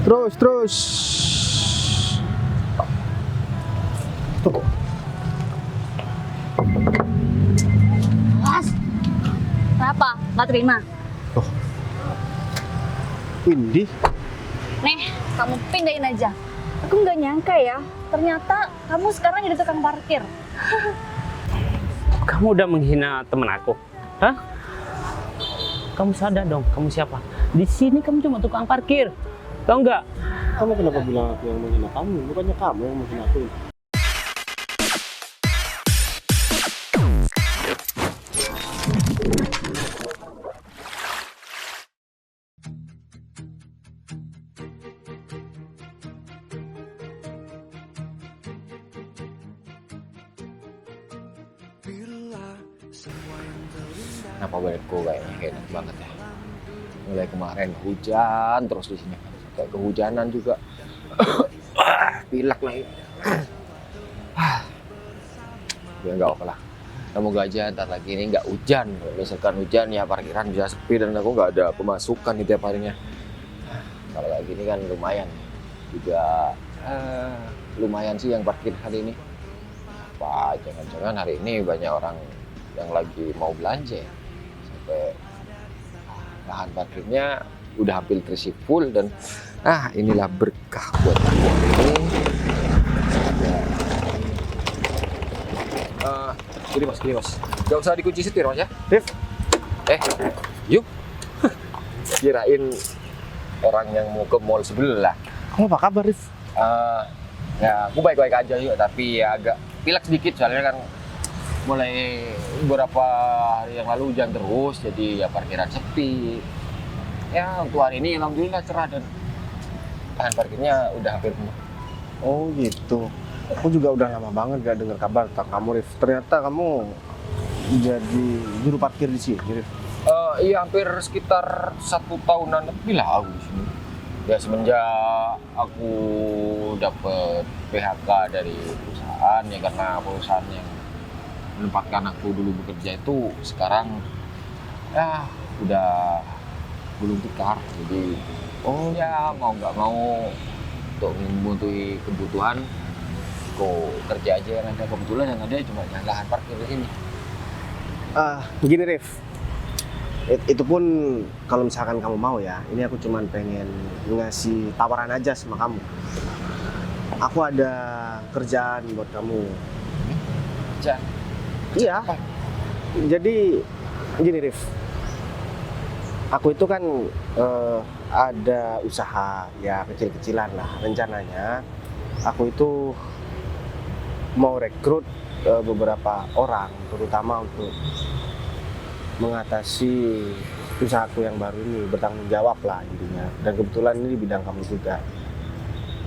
Terus. Tuh. Mas, kenapa? Nggak terima? Oh. Indi. Nih, kamu pindahin aja. Aku nggak nyangka ya, ternyata kamu sekarang jadi tukang parkir. Kamu udah menghina temen aku, hah? Kamu sadar dong, kamu siapa? Di sini kamu cuma tukang parkir, tau nggak? Kamu kenapa bilang aku yang menghina kamu? Bukannya kamu yang menghina aku. Kenapa badanku kayaknya enak banget ya. Mulai kemarin hujan terus di sini. Kayak kehujanan juga. Pilek lagi. Ya nggak apa lah. Semoga aja ntar lagi ini nggak hujan. Kalau misalkan hujan ya parkiran bisa sepi dan aku nggak ada pemasukan di tiap harinya. Kalau kayak gini kan lumayan. Juga lumayan sih yang parkir hari ini. Apa jangan-jangan hari ini banyak orang yang lagi mau belanja ya. Sampai lahan parkirnya udah hampir terisi full dan inilah berkah buat aku hari ini. Gini mas, gak usah dikunci setir mas ya. Rif, Yuk. Kirain orang yang mau ke mall sebelah. kamu apa kabar, Rif? Ya aku baik-baik aja yuk, tapi ya agak pilek sedikit soalnya kan mulai beberapa hari yang lalu hujan terus, jadi ya parkiran sepi. Ya untuk hari ini alhamdulillah cerah dan lahan parkirnya udah hampir penuh. Oh gitu. Aku juga udah lama banget gak dengar kabar tentang kamu, Rif. Ternyata kamu jadi juru parkir di sini, Rif. Iya hampir sekitar 1 tahunan lebih lah aku di sini. Ya semenjak aku dapet PHK dari perusahaan ya, karena perusahaan yang menempatkan aku dulu bekerja itu sekarang ya udah gulung tikar. Jadi ya mau nggak mau untuk memenuhi kebutuhan kok kerja aja yang ada. Kebetulan yang ada cuma yang lahan parkir di sini. Begini, Rif. Itu pun kalau misalkan kamu mau ya. Ini aku cuman pengen ngasih tawaran aja sama kamu. Aku ada kerjaan buat kamu. Kerja? Iya. Apa? Jadi gini, Rif. Aku itu kan ada usaha ya kecil-kecilan lah. Rencananya aku itu mau rekrut beberapa orang, terutama untuk mengatasi usahaku yang baru ini, bertanggung jawab lah intinya. Dan kebetulan ini di bidang kamu juga.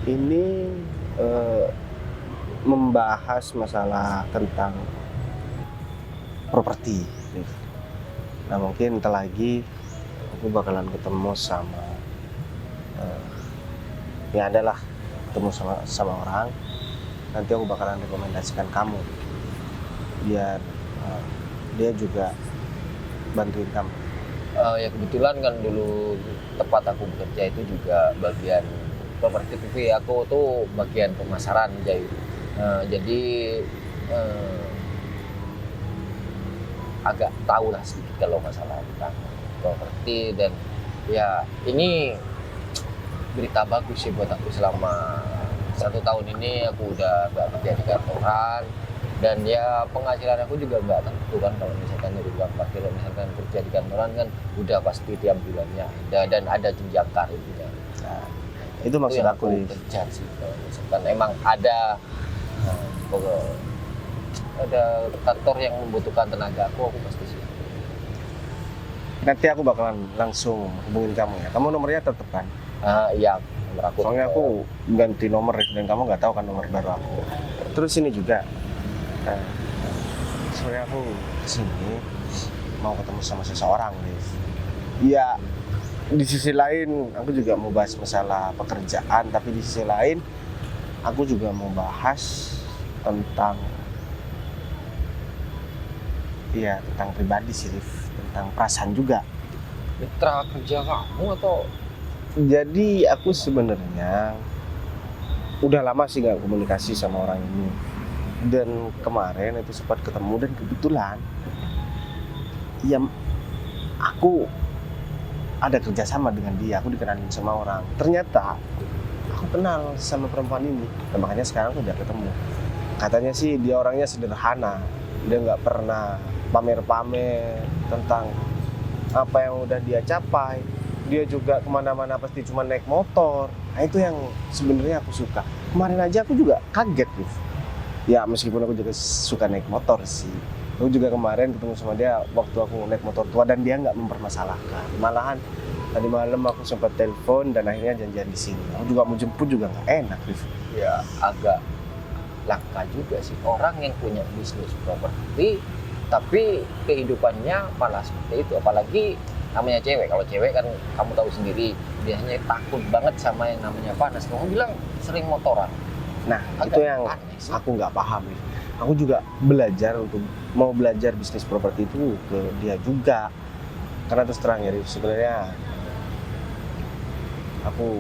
Ini membahas masalah tentang properti. Nah mungkin entar lagi aku bakalan ketemu sama ya adalah ketemu sama orang. Nanti aku bakalan rekomendasikan kamu biar dia juga bantuin kamu. Ya kebetulan kan dulu tempat aku bekerja itu juga bagian properti, tapi aku tuh bagian pemasaran jadi agak tahu lah sedikit kalau masalah tentang properti. Dan ya ini berita bagus sih buat aku. Selama 1 tahun ini aku udah gak kerja di kantoran dan ya penghasilan aku juga nggak tentu kan. Kalau misalkan dari uang parkir, kalau misalkan kerja di kantoran kan udah pasti tiap bulannya ada dan ada jenjang karirnya. Nah, Itu maksud yang aku nih. kejar sih. Kalau misalkan emang ada kantor yang membutuhkan tenaga aku pasti sih. Nanti aku bakalan langsung hubungin kamu ya. Kamu nomornya tetep kan? Iya, nomor aku. Soalnya aku ganti nomor dan kamu nggak tahu kan nomor baru aku. Terus ini juga, soalnya aku kesini mau ketemu sama seseorang nih. Iya, di sisi lain aku juga mau bahas masalah pekerjaan, tapi di sisi lain aku juga mau bahas tentang tentang pribadi sih, Rif. Tentang perasaan juga. Mitra kerja kamu atau Jadi aku sebenarnya udah lama sih nggak komunikasi sama orang ini. Dan kemarin itu sempat ketemu dan kebetulan ya aku ada kerjasama dengan dia, aku dikenalin sama orang. Ternyata aku kenal sama perempuan ini, dan makanya sekarang aku udah ketemu. Katanya sih dia orangnya sederhana, dia nggak pernah pamer-pamer tentang apa yang udah dia capai. Dia juga kemana-mana pasti cuma naik motor. Nah itu yang sebenarnya aku suka. Kemarin aja aku juga kaget gitu. Ya meskipun aku juga suka naik motor sih. Aku juga kemarin ketemu sama dia waktu aku naik motor tua dan dia nggak mempermasalahkan. Malahan tadi malam aku sempat telepon dan akhirnya janjian di sini. Aku juga mau jemput juga nggak enak, Rif. Ya agak langka juga sih orang yang punya bisnis properti tapi kehidupannya malah seperti itu. Apalagi namanya cewek. Kalau cewek kan kamu tahu sendiri biasanya takut banget sama yang namanya panas. Kamu bilang sering motoran. Nah Agak itu yang aneh sih. aku nggak paham, Rif. Aku juga mau belajar bisnis properti itu ke dia juga. Karena terus terang ya, Rif, sebenarnya aku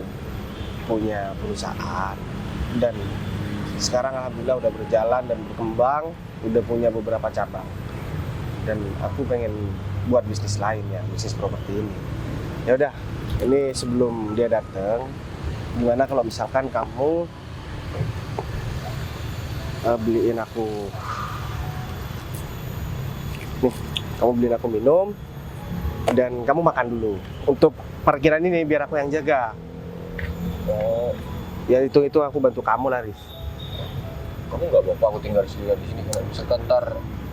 punya perusahaan dan sekarang alhamdulillah udah berjalan dan berkembang, udah punya beberapa cabang. Dan aku pengen buat bisnis lain ya, bisnis properti ini. Ya udah, ini sebelum dia datang, gimana kalau misalkan kamu beliin aku nih, kamu beliin aku minum dan kamu makan dulu. Untuk parkiran ini biar aku yang jaga. Oh, Ya itu aku bantu kamu lah, Rif. kamu nggak apa-apa aku tinggal di sini. Kalau misalkan ntar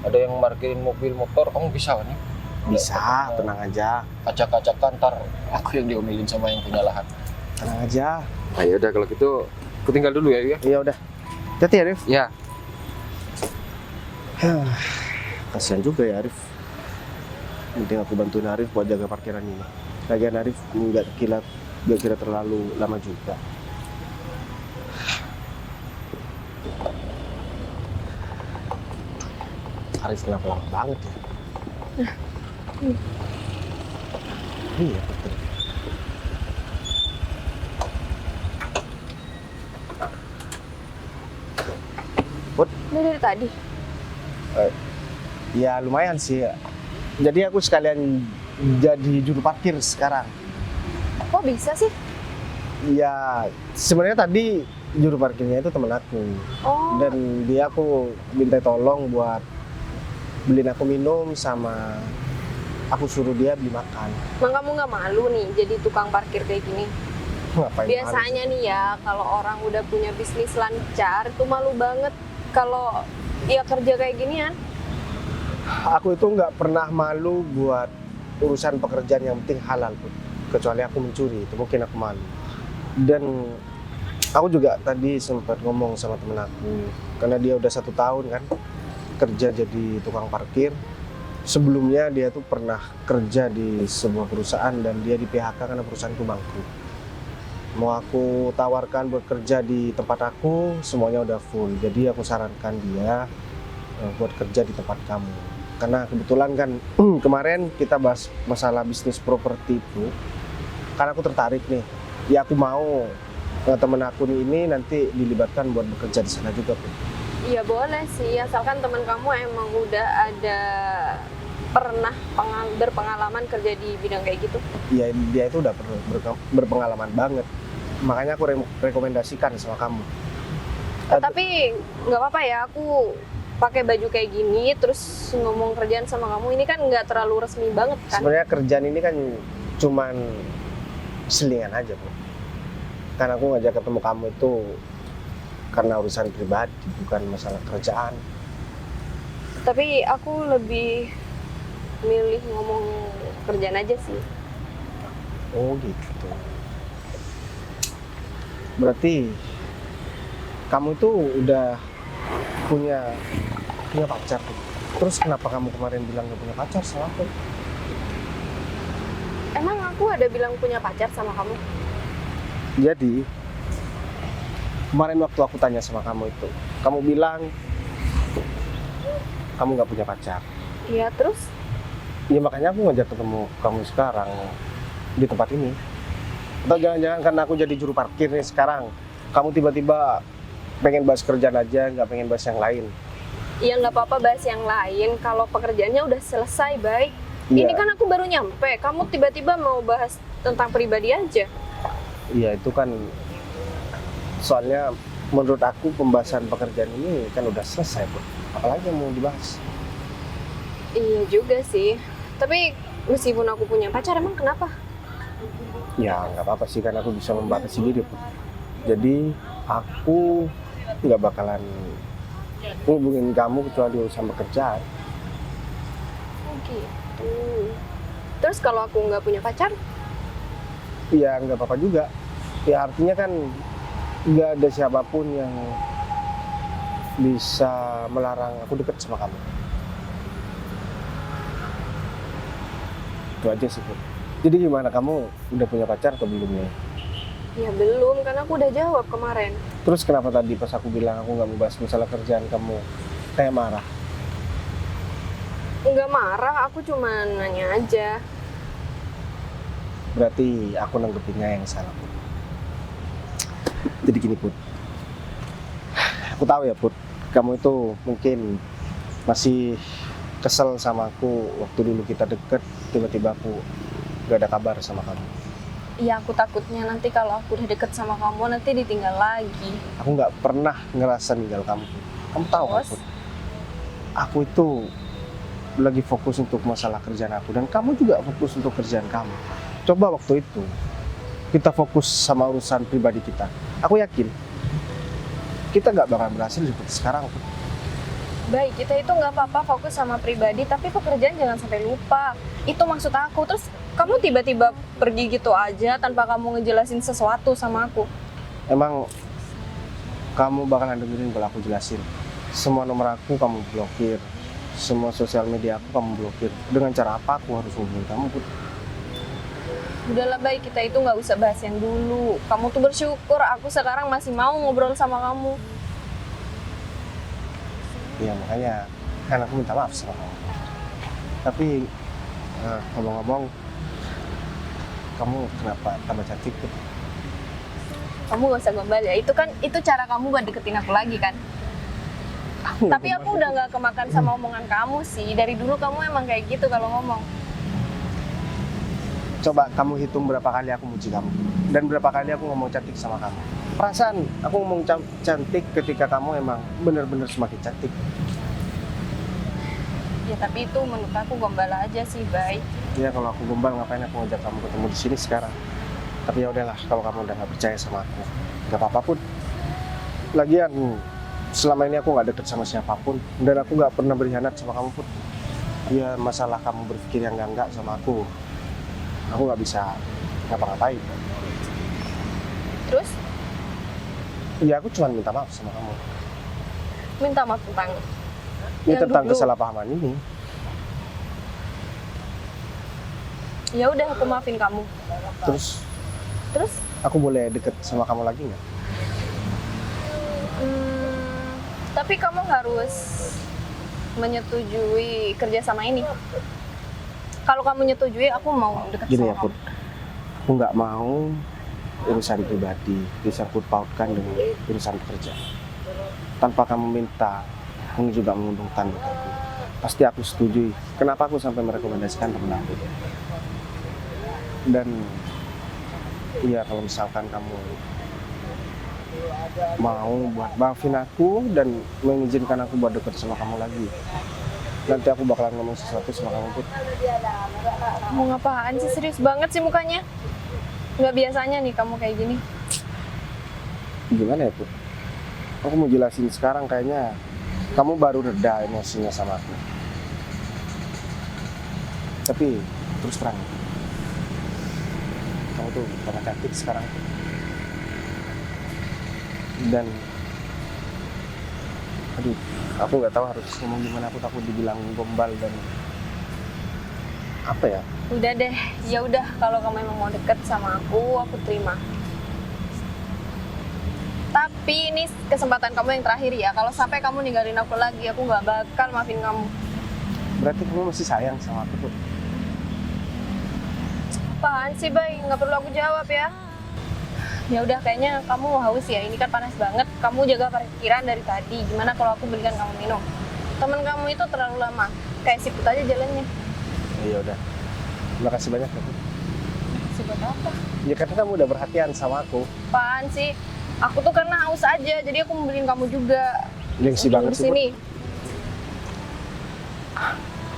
ada yang parkirin mobil motor, kamu bisa kan ya? Bisa, tenang aja, Acak-acakan ntar aku yang diomelin sama yang punya lahan. tenang aja. Nah yaudah kalau gitu aku tinggal dulu ya. Ya udah, hati ya, Rif. Ya. Kasihan juga ya Arif. Mending aku bantuin Arif buat jaga parkiran ini. Lagian Arif nggak kira terlalu lama juga. Arif kenapa lama banget ya? Iya betul. Ini dari tadi. Ya lumayan sih. Jadi aku sekalian jadi juru parkir sekarang. Kok bisa sih? Ya sebenarnya tadi juru parkirnya itu temen aku. Oh, Dan dia aku minta tolong buat beliin aku minum sama aku suruh dia beli makan. emang kamu nggak malu nih jadi tukang parkir kayak gini? Ngapain Biasanya nih ya, kalau orang udah punya bisnis lancar, itu malu banget kalau ya kerja kayak ginian. Aku itu nggak pernah malu buat urusan pekerjaan yang penting halal pun. Kecuali aku mencuri, itu mungkin aku malu. Dan aku juga tadi sempat ngomong sama temen aku, karena dia udah 1 tahun kan kerja jadi tukang parkir. Sebelumnya dia tuh pernah kerja di sebuah perusahaan dan dia di PHK karena perusahaan itu bangkrut. Mau aku tawarkan buat kerja di tempat aku, semuanya udah full. Jadi aku sarankan dia buat kerja di tempat kamu. Karena kebetulan kan kemarin kita bahas masalah bisnis properti itu. Karena aku tertarik nih. Ya aku mau temen aku ini nanti dilibatkan buat bekerja di sana juga, Put. Iya boleh sih, asalkan teman kamu emang udah ada pernah berpengalaman kerja di bidang kayak gitu. Ya dia itu udah berpengalaman banget. Makanya aku rekomendasikan sama kamu. Tapi nggak apa-apa ya, aku pakai baju kayak gini terus ngomong kerjaan sama kamu ini kan nggak terlalu resmi banget kan? Sebenarnya kerjaan ini kan cuman selingan aja, Bu. Karena aku ngajak ketemu kamu itu karena urusan pribadi, bukan masalah kerjaan. Tapi aku lebih milih ngomong kerjaan aja sih. Oh gitu. Berarti kamu itu udah punya pacar tuh. Terus kenapa kamu kemarin bilang gak punya pacar sama aku? Emang aku ada bilang punya pacar sama kamu? Jadi kemarin waktu aku tanya sama kamu itu, kamu bilang kamu gak punya pacar. Iya, terus? Ya makanya aku ngajak ketemu kamu sekarang di tempat ini. Atau jangan-jangan karena aku jadi juru parkir nih sekarang, kamu tiba-tiba pengen bahas kerjaan aja, nggak pengen bahas yang lain. Ya nggak apa-apa bahas yang lain kalau pekerjaannya udah selesai, Bay. Iya. Ini kan aku baru nyampe, kamu tiba-tiba mau bahas tentang pribadi aja. Iya, itu kan soalnya menurut aku pembahasan pekerjaan ini kan udah selesai, Put. Apalagi yang mau dibahas? Iya juga sih. Tapi meskipun aku punya pacar, emang kenapa? Ya nggak apa-apa sih, kan aku bisa membatasi diri, Put. Jadi aku nggak bakalan hubungin kamu kecuali urusan pekerjaan. Oh gitu. Terus kalau aku nggak punya pacar? Ya nggak apa-apa juga. Ya artinya kan nggak ada siapapun yang bisa melarang aku deket sama kamu. Itu aja sih, Put. Jadi gimana, kamu udah punya pacar atau belum ya? Ya belum, karena aku udah jawab kemarin. Terus kenapa tadi pas aku bilang aku nggak mau bahas masalah kerjaan kamu kayak marah? Nggak marah, aku cuma nanya aja. Berarti aku nanggepinnya yang salah, Put. Jadi gini, Put. Aku tahu ya, Put. Kamu itu mungkin masih kesel sama aku waktu dulu kita deket, tiba-tiba aku gak ada kabar sama kamu. Iya, aku takutnya nanti kalau aku udah deket sama kamu, nanti ditinggal lagi. Aku nggak pernah ngerasa ninggal kamu, Put. Kamu tahu kan, Terus? Put? Aku itu lagi fokus untuk masalah kerjaan aku, dan kamu juga fokus untuk kerjaan kamu. Coba waktu itu kita fokus sama urusan pribadi kita. Aku yakin kita nggak bakal berhasil seperti sekarang, Put. Baik, kita itu nggak apa-apa fokus sama pribadi, tapi pekerjaan jangan sampai lupa. Itu maksud aku. Terus kamu tiba-tiba pergi gitu aja tanpa kamu ngejelasin sesuatu sama aku. Emang kamu bakalan dengerin kalau aku jelasin? Semua nomor aku kamu blokir, semua sosial media aku kamu blokir. Dengan cara apa aku harus hubungin kamu, Put? Udahlah, baik, kita itu nggak usah bahas yang dulu. Kamu tuh bersyukur aku sekarang masih mau ngobrol sama kamu. Ya makanya kan aku minta maaf sama kamu. Tapi ngomong-ngomong, kamu kenapa tambah cantik, Put? Kamu gak usah gombal ya. Itu cara kamu buat deketin aku lagi kan. Tapi aku udah nggak kemakan sama omongan kamu sih. Dari dulu kamu emang kayak gitu kalau ngomong. Coba kamu hitung berapa kali aku muji kamu dan berapa kali aku ngomong cantik sama kamu. Perasaan aku ngomong cantik ketika kamu emang bener-bener semakin cantik. Ya tapi itu menurut aku gombal aja sih, Bay. Ya kalau aku gombal, ngapain aku ngajak kamu ketemu di sini sekarang? Tapi ya udahlah, kalau kamu udah nggak percaya sama aku, nggak apa-apa, Put. Lagian selama ini aku nggak deket sama siapapun dan aku nggak pernah berkhianat sama kamu, Put. Ya masalah kamu berpikir yang enggak sama aku nggak bisa ngapa-ngapain. Terus Ya aku cuma minta maaf sama kamu. minta maaf tentang Ya yang tentang dulu. kesalahpahaman ini. Ya udah, aku maafin kamu. Terus aku boleh deket sama kamu lagi nggak? Tapi kamu harus menyetujui kerjasama ini. Kalau kamu nyetujui, aku mau deket Gini sama ya, kamu. Put. Aku nggak mau urusan pribadi disangkut pautkan dengan urusan pekerjaan. Tanpa kamu minta, ini juga menguntungkan buat aku. Pasti aku setujui. Kenapa aku sampai merekomendasikan temen aku? Dan iya, kalau misalkan kamu mau buat maafin aku dan mengizinkan aku buat deket sama kamu lagi, nanti aku bakalan ngomong sesuatu sama kamu, Put. Mau ngapaan sih? Serius banget sih mukanya. Nggak biasanya nih kamu kayak gini. Gimana ya, Put? Aku mau jelasin sekarang, kayaknya kamu baru reda emosinya sama aku. Tapi terus terang, kamu tuh tambah cantik sekarang. Dan aduh, aku nggak tahu harus ngomong gimana. Aku takut dibilang gombal dan apa ya. Udah deh, ya udah, kalau kamu emang mau deket sama aku terima. Tapi ini kesempatan kamu yang terakhir ya. Kalau sampai kamu ninggalin aku lagi, aku nggak bakal maafin kamu. Berarti kamu masih sayang sama aku, Put. Apaan sih, Bay? Nggak perlu aku jawab ya. Ya udah, kayaknya kamu haus ya. Ini kan panas banget. Kamu jaga parkiran dari tadi. Gimana kalau aku belikan kamu minum? Teman kamu itu terlalu lama. Kayak siput aja jalannya. Iya udah. Terima kasih banyak ya. Siput apa? Ya karena kamu udah perhatian sama aku. Apaan sih? Aku tuh karena haus aja. Jadi aku mau beliin kamu juga. Gengsi banget Di sih. Put. sini.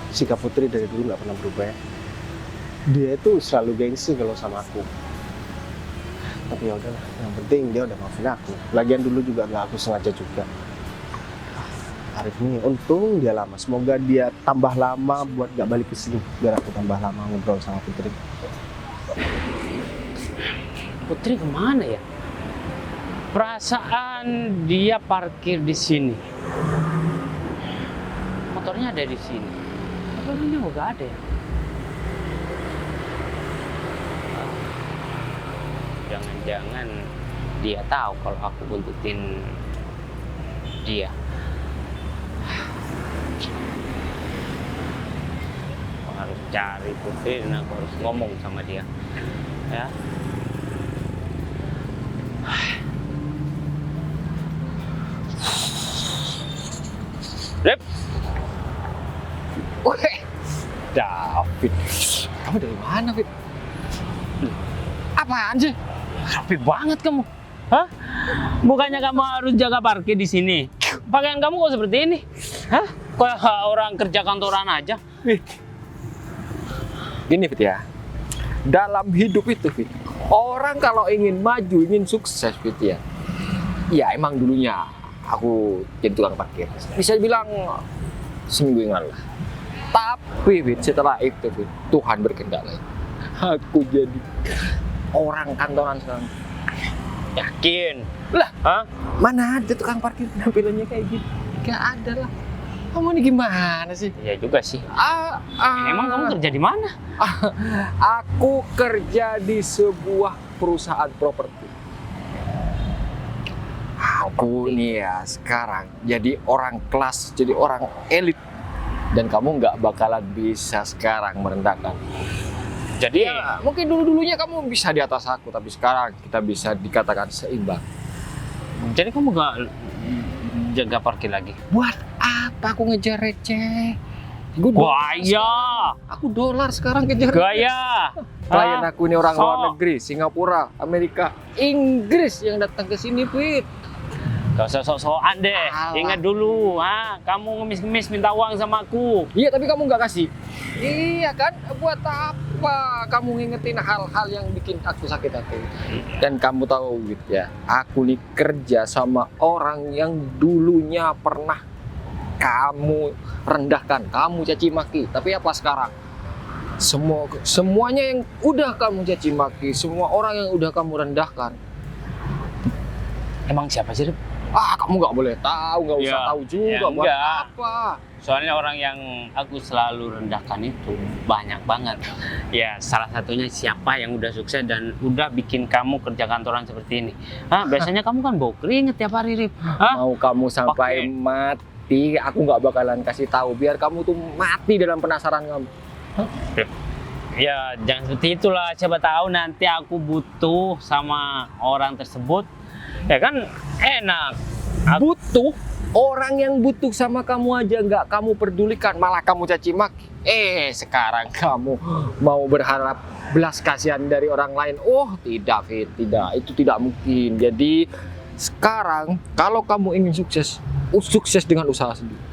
Sikap Putri dari dulu nggak pernah berubah ya. Dia itu selalu gengsi kalau sama aku. Tapi ya udahlah, yang penting dia udah maafin aku. Lagian dulu juga nggak aku sengaja juga. Arif nih, untung dia lama. Semoga dia tambah lama buat nggak balik ke sini. Biar aku tambah lama ngobrol sama Putri. Putri kemana ya? Perasaan dia parkir di sini. Motornya ada di sini. Tapi orangnya nggak ada ya? Jangan-jangan dia tahu kalau aku buntutin dia. Aku harus cari Putri dan aku harus ngomong sama dia. Ya. Rip. Wih, David. Kamu dari mana, Fit? Apaan sih? Rapi banget kamu. Hah? Bukannya kamu harus jaga parkir di sini? Pakaian kamu kok seperti ini? Hah? Kayak orang kerja kantoran aja. Gini, Fit ya. Dalam hidup itu, Fit, orang kalau ingin maju, ingin sukses, Fit ya. Ya emang dulunya aku jadi tukang parkir. Bisa bilang seminggu yang lalu lah. Tapi, Fit, setelah itu, Fit, Tuhan berkehendak lain. Aku jadi orang kantoran sekarang. Yakin? Lah, Hah? mana ada tukang parkir penampilannya kayak gitu? Gak ada lah. Kamu ini gimana sih? Iya juga sih. Emang kamu kerja di mana? Aku kerja di sebuah perusahaan properti. Aku nih ya sekarang jadi orang kelas, jadi orang elit. Dan kamu nggak bakalan bisa sekarang merendahkan. Jadi Ya, mungkin dulu-dulunya kamu bisa di atas aku, tapi sekarang kita bisa dikatakan seimbang. jadi kamu gak jaga parkir lagi? Buat apa aku ngejar receh? Gue dolar Gaya, sekarang. Aku dolar sekarang kejar. gaya. Klien aku ini orang So. luar negeri, Singapura, Amerika, Inggris yang datang ke sini, Fit. Gak usah sok-sokan deh. Alah. Ingat dulu, kamu ngemis-ngemis minta uang sama aku. Iya, tapi kamu nggak kasih. Iya kan? Buat apa kamu ngingetin hal-hal yang bikin aku sakit hati? Dan kamu tahu gitu ya, aku nih kerja sama orang yang dulunya pernah kamu rendahkan, kamu caci maki. Tapi apa sekarang? Semuanya yang udah kamu caci maki, semua orang yang udah kamu rendahkan. Emang siapa sih, Rip? Kamu nggak boleh tahu, nggak usah Ya, tahu juga. ya Buat enggak. apa? Soalnya orang yang aku selalu rendahkan itu banyak banget. Ya, salah satunya siapa yang udah sukses dan udah bikin kamu kerja kantoran seperti ini. Biasanya kamu kan bau keringet tiap hari, Rip. Mau kamu sampai Oke. mati, aku nggak bakalan kasih tahu. Biar kamu tuh mati dalam penasaran kamu. Ya, jangan seperti itulah. Siapa tahu nanti aku butuh sama orang tersebut. Ya kan enak. Butuh orang yang butuh sama kamu aja nggak kamu pedulikan, malah kamu caci maki. Sekarang kamu mau berharap belas kasihan dari orang lain? Oh tidak, Fit, tidak. Itu tidak mungkin. Jadi sekarang kalau kamu ingin sukses, sukses dengan usaha sendiri.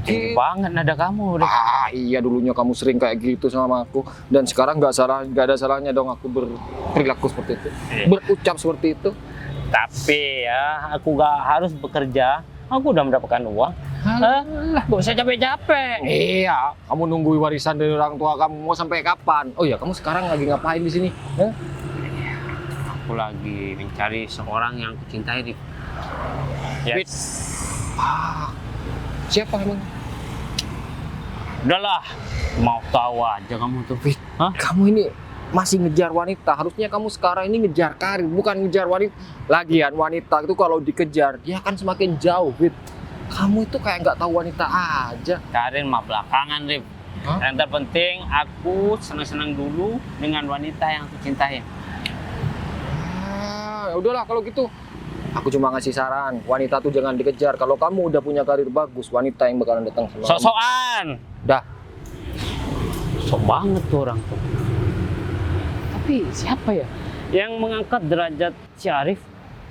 Tinggi banget nada kamu, Rip. Iya, dulunya kamu sering kayak gitu sama aku, dan sekarang nggak ada salahnya dong aku berperilaku seperti itu, Iya. berucap seperti itu. Tapi ya, aku gak harus bekerja. Aku udah mendapatkan uang. Gak usah capek-capek. Iya, kamu nunggu warisan dari orang tua kamu mau sampai kapan? Oh ya, kamu sekarang lagi ngapain di sini? Aku lagi mencari seorang yang aku cintai, Rip. Fit. Siapa emang? Udahlah, mau tahu aja kamu tuh. Fit, Hah? kamu ini masih ngejar wanita. Harusnya kamu sekarang ini ngejar karir, bukan ngejar wanita. Lagian wanita itu kalau dikejar, dia akan semakin jauh, Fit. Kamu itu kayak nggak tahu wanita aja. Karir mah belakangan, Rip. Hah? Yang terpenting aku senang-senang dulu dengan wanita yang aku cintai. Ya udahlah kalau gitu. Aku cuma ngasih saran, wanita tuh jangan dikejar. Kalau kamu udah punya karir bagus, wanita yang bakalan datang sama kamu. Sok-sokan. Dah. Sok banget tuh orang tuh. Tapi siapa ya yang mengangkat derajat si Arif?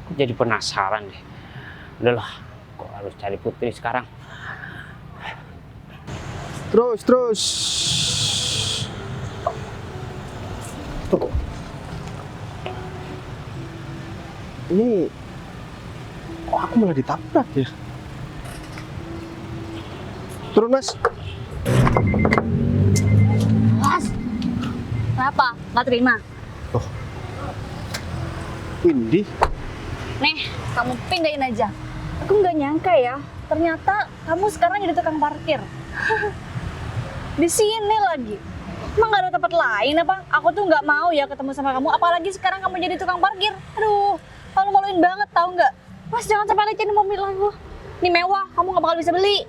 Aku jadi penasaran deh. Udahlah, kok harus cari Putri sekarang. Terus. Tuh. Ini kok aku malah ditabrak ya? Turun, Mas. Mas, kenapa? Nggak terima? Windy. Nih, kamu pindahin aja. Aku nggak nyangka ya, ternyata kamu sekarang jadi tukang parkir. Di sini lagi. Emang nggak ada tempat lain apa? Aku tuh nggak mau ya ketemu sama kamu, apalagi sekarang kamu jadi tukang parkir. Aduh, malu-maluin banget tahu nggak? Mas, jangan sampai lecehnya mobil aku. Ini mewah, kamu nggak bakal bisa beli.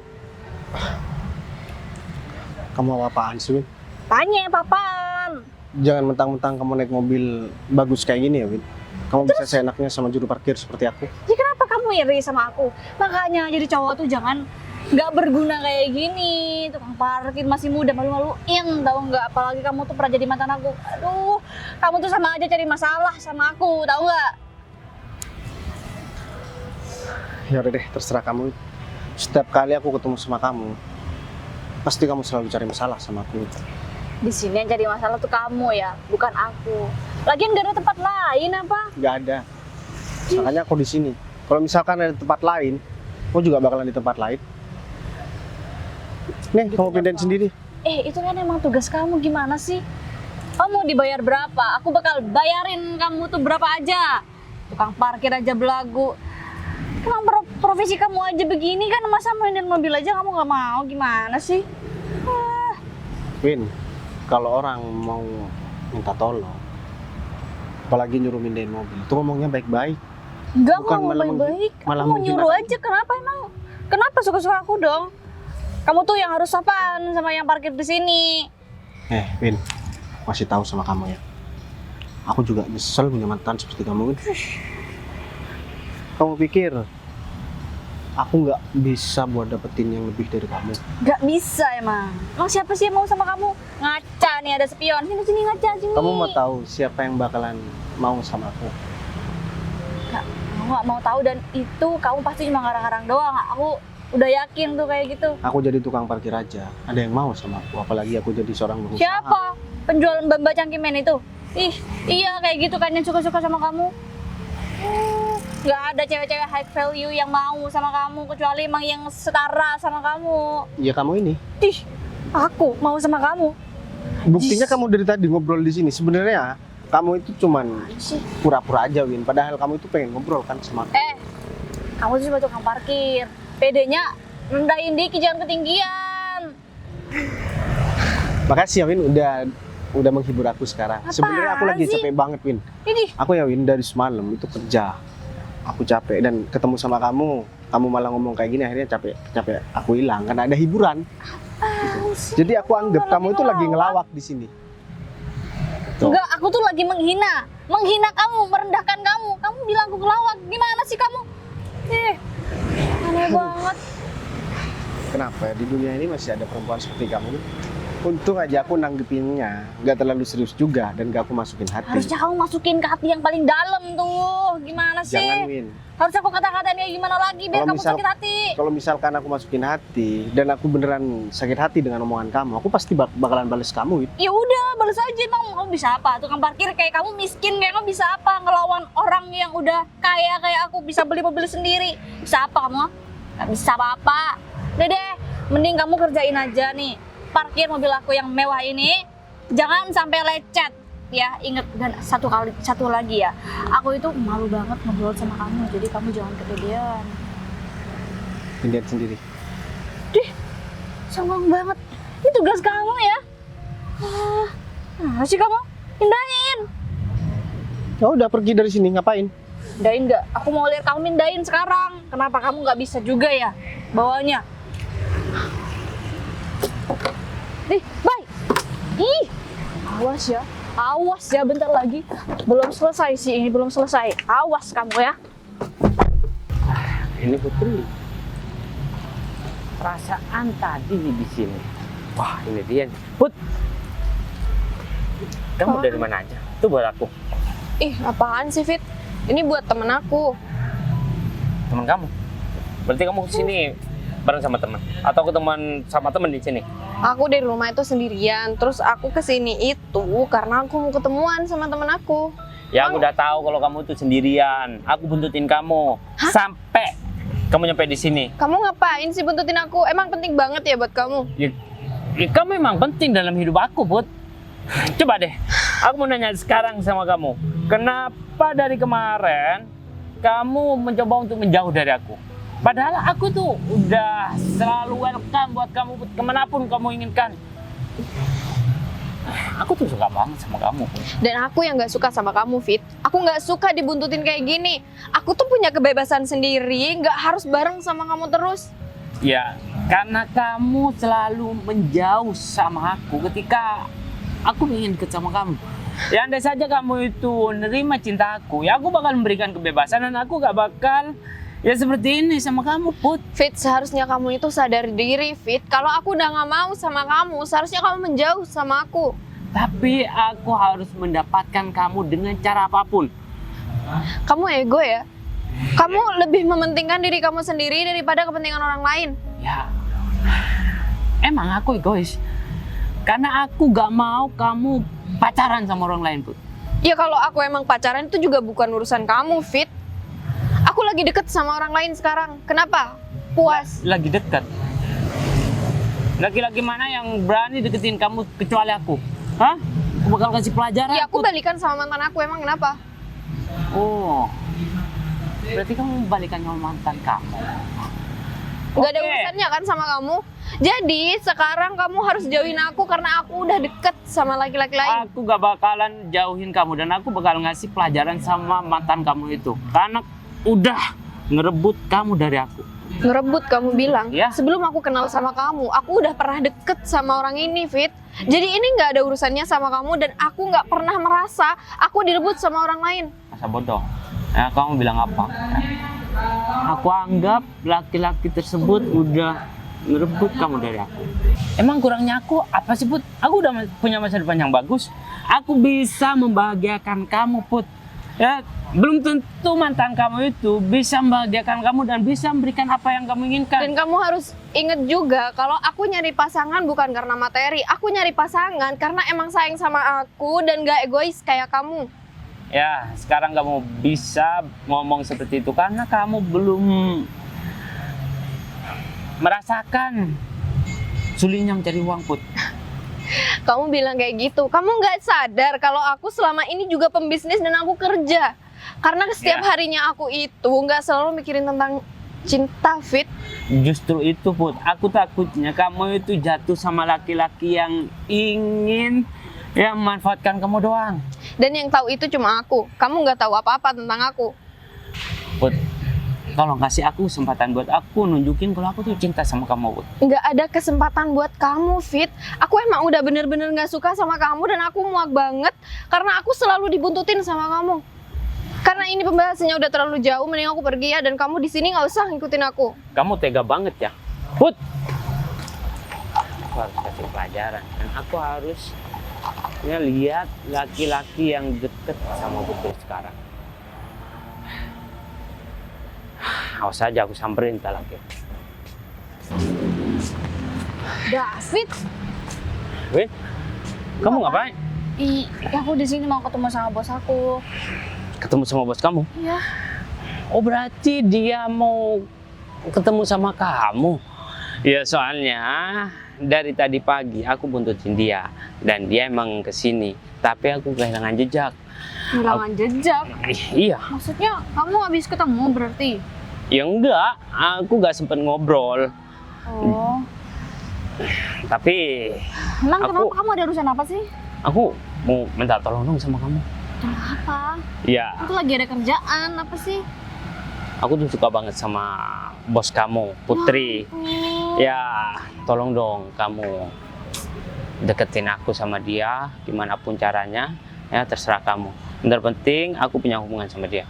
Kamu apa-apaan sih, Win? Tanya, papan. Jangan mentang-mentang kamu naik mobil bagus kayak gini ya, Win. Kamu bisa seenaknya sama juru parkir seperti aku. Jadi kenapa kamu iri sama aku? Makanya jadi cowok tuh jangan nggak berguna kayak gini. Tukang parkir masih muda, malu-maluin tahu nggak? Apalagi kamu tuh pernah jadi mantan aku. Aduh, kamu tuh sama aja cari masalah sama aku, tahu nggak? Ya udah deh, terserah kamu. Setiap kali aku ketemu sama kamu, pasti kamu selalu cari masalah sama aku. Di sini yang jadi masalah tuh kamu ya, bukan aku. Lagian gak ada tempat lain apa? Gak ada. Makanya aku di sini. Kalau misalkan ada tempat lain, aku juga bakalan di tempat lain. Nih, kamu pindahin sendiri. Itu kan emang tugas kamu, gimana sih? Kamu dibayar berapa? Aku bakal bayarin kamu tuh berapa aja. Tukang parkir aja belagu. Emang profesi kamu aja begini kan, masa mainin mobil aja kamu gak mau, gimana sih? Win, kalau orang mau minta tolong, apalagi nyuruh mindahin mobil, itu ngomongnya baik-baik. Enggak, Bukan mau malah baik-baik. malah Kamu nyuruh menghina. aja, kenapa emang? Kenapa suka-suka aku dong? Kamu tuh yang harus sopan sama yang parkir di sini. Win, masih tahu sama kamu ya. Aku juga nyesel punya mantan seperti kamu, Win. Kamu pikir aku nggak bisa buat dapetin yang lebih dari kamu? Gak bisa emang. Emang siapa sih yang mau sama kamu? Ngaca nih, ada spion. Sini ngaca sini. Kamu mau tahu siapa yang bakalan mau sama aku? Aku gak mau tahu, dan itu kamu pasti cuma ngarang-ngarang doang. Aku udah yakin tuh kayak gitu. Aku jadi tukang parkir aja, ada yang mau sama aku, apalagi aku jadi seorang pengusaha. Siapa? Penjual mbak-mbak cangkimen itu? Ih, iya kayak gitu kan yang suka-suka sama kamu. Gak ada cewek-cewek high value yang mau sama kamu, kecuali emang yang setara sama kamu. Ya kamu ini. Ih, aku mau sama kamu. Buktinya kamu dari tadi ngobrol di sini. Sebenarnya kamu itu cuman pura-pura aja, Win. Padahal kamu itu pengen ngobrol kan sama aku. Kamu tuh cuma tukang parkir. Pedenya rendahin dikit, jangan ketinggian. Makasih ya, Win, udah menghibur aku sekarang. Apaan Sebenarnya aku lagi sih? capek banget, Win. Ini Aku ya, Win, dari semalam itu kerja. Aku capek dan ketemu sama kamu malah ngomong kayak gini, akhirnya capek aku hilang karena ada hiburan. Jadi aku anggap kamu itu lagi ngelawak di sini. Tuh. enggak, aku tuh lagi menghina kamu, merendahkan kamu. Kamu bilang aku kelawak, gimana sih kamu? Aneh banget. Kenapa ya di dunia ini masih ada perempuan seperti kamu? Untung aja aku nanggepinnya nggak terlalu serius juga dan gak aku masukin hati. Harusnya kamu masukin ke hati yang paling dalam tuh. Gimana sih? Jangan, Win. Harus aku kata-katain kayak gimana lagi biar kamu sakit hati. Kalau misalkan aku masukin hati dan aku beneran sakit hati dengan omongan kamu, aku pasti bakalan bales kamu, Win. Ya udah, balas aja. Emang kamu bisa apa? Tukang parkir kayak kamu, miskin kayak kamu bisa apa? Ngelawan orang yang udah kaya kayak aku, bisa beli mobil sendiri. Bisa apa kamu? Gak bisa apa-apa. Deh, mending kamu kerjain aja nih. Parkir mobil aku yang mewah ini, jangan sampai lecet ya. Ingat, dan satu lagi ya, aku itu malu banget ngobrol sama kamu, jadi kamu jangan kepedean. Pindahin sendiri. Songong banget, ini tugas kamu ya. Nah sih kamu, pindahin. Ya udah, pergi dari sini, ngapain? Pindahin nggak? Aku mau lihat kamu pindahin sekarang. Kenapa kamu nggak bisa juga ya bawanya? Bye. Ih, awas ya. Awas ya, bentar lagi. Belum selesai sih, ini belum selesai. Awas kamu ya. Ini Putri. Perasaan tadi di sini. Wah, ini dia nih. Put. Kamu dari mana aja? Itu buat aku. Ih, apaan sih, Fit? Ini buat temen aku. Teman kamu. Berarti kamu kesini bareng sama teman atau ketemuan sama teman di sini? Aku dari rumah itu sendirian. Terus aku kesini itu karena aku mau ketemuan sama temen aku. Ya aku udah tahu kalau kamu itu sendirian. Aku buntutin kamu sampai kamu nyampe di sini. Kamu ngapain sih buntutin aku? Emang penting banget ya buat kamu? Ya, kamu memang penting dalam hidup aku, Put. Coba deh, aku mau nanya sekarang sama kamu. Kenapa dari kemarin kamu mencoba untuk menjauh dari aku? Padahal aku tuh udah selalu welcome buat kamu Put, kemanapun kamu inginkan. Aku tuh suka banget sama kamu, Put. Dan aku yang gak suka sama kamu, Fit. Aku gak suka dibuntutin kayak gini. Aku tuh punya kebebasan sendiri, gak harus bareng sama kamu terus. Ya, karena kamu selalu menjauh sama aku ketika aku ingin deket sama kamu. Ya andai saja kamu itu nerima cinta aku, ya aku bakal memberikan kebebasan dan aku gak bakal ya seperti ini sama kamu, Put. Fit, seharusnya kamu itu sadar diri, Fit. Kalau aku udah gak mau sama kamu, seharusnya kamu menjauh sama aku. Tapi aku harus mendapatkan kamu dengan cara apapun. Kamu ego ya? Kamu lebih mementingkan diri kamu sendiri daripada kepentingan orang lain. Ya, emang aku egois. Karena aku gak mau kamu pacaran sama orang lain, Put. Ya kalau aku emang pacaran itu juga bukan urusan kamu, Fit. Aku lagi deket sama orang lain sekarang. Kenapa? Puas. Lagi dekat. Laki-laki mana yang berani deketin kamu kecuali aku? Hah? Aku bakal kasih pelajaran. Ya aku Put. balikan sama mantan aku, emang kenapa? Oh, berarti kamu balikan sama mantan kamu? Gak ada Oke. urusannya kan sama kamu. Jadi sekarang kamu harus jauhin aku karena aku udah deket sama laki-laki lain. Aku gak bakalan jauhin kamu dan aku bakal ngasih pelajaran sama mantan kamu itu. Karena udah ngerebut kamu dari aku. Ngerebut kamu bilang? Ya. Sebelum aku kenal sama kamu, aku udah pernah deket sama orang ini, Fit. Jadi ini gak ada urusannya sama kamu dan aku gak pernah merasa aku direbut sama orang lain. Masa bodoh? Ya, kamu bilang apa? Aku anggap laki-laki tersebut udah ngerebut kamu dari aku. Emang kurangnya aku apa sih, Put? Aku udah punya masa depan yang bagus. Aku bisa membahagiakan kamu, Put. Ya, belum tentu mantan kamu itu bisa membahagiakan kamu dan bisa memberikan apa yang kamu inginkan. Dan kamu harus inget juga kalau aku nyari pasangan bukan karena materi. Aku nyari pasangan karena emang sayang sama aku dan gak egois kayak kamu. Ya, sekarang kamu bisa ngomong seperti itu karena kamu belum merasakan sulitnya mencari uang, Put. Kamu bilang kayak gitu. Kamu nggak sadar kalau aku selama ini juga pembisnis dan aku kerja. Karena setiap Ya. harinya aku itu nggak selalu mikirin tentang cinta, Fit. Justru itu, Put. Aku takutnya kamu itu jatuh sama laki-laki yang ingin ya memanfaatkan kamu doang. Dan yang tahu itu cuma aku. Kamu nggak tahu apa-apa tentang aku. Put, tolong kasih aku kesempatan buat aku nunjukin kalau aku tuh cinta sama kamu, Put. Nggak ada kesempatan buat kamu, Fit. Aku emang udah bener-bener nggak suka sama kamu dan aku muak banget karena aku selalu dibuntutin sama kamu. Karena ini pembahasannya udah terlalu jauh, mending aku pergi ya. Dan kamu di sini nggak usah ngikutin aku. Kamu tega banget ya, Put. Aku harus kasih pelajaran dan aku harus ya lihat laki-laki yang deket sama Putri sekarang. Awas aja aku samperin tak laki. David, Win, kamu ngapain? aku di sini mau ketemu sama bos aku. Ketemu sama bos kamu? Iya. Oh berarti dia mau ketemu sama kamu? Ya soalnya dari tadi pagi aku buntutin dia dan dia emang kesini, tapi aku kehilangan jejak. Kehilangan jejak. Iya. Maksudnya kamu habis ketemu berarti? Ya enggak, aku gak sempet ngobrol. Oh. Tapi Emang Aku- kenapa kamu ada urusan apa sih? aku mau minta tolong dong sama kamu. Apa? Ya, Aku lagi ada kerjaan apa sih? aku tuh suka banget sama bos kamu, Putri. Oh. Ya, tolong dong kamu deketin aku sama dia, gimana pun caranya, ya terserah kamu. Yang terpenting aku punya hubungan sama dia.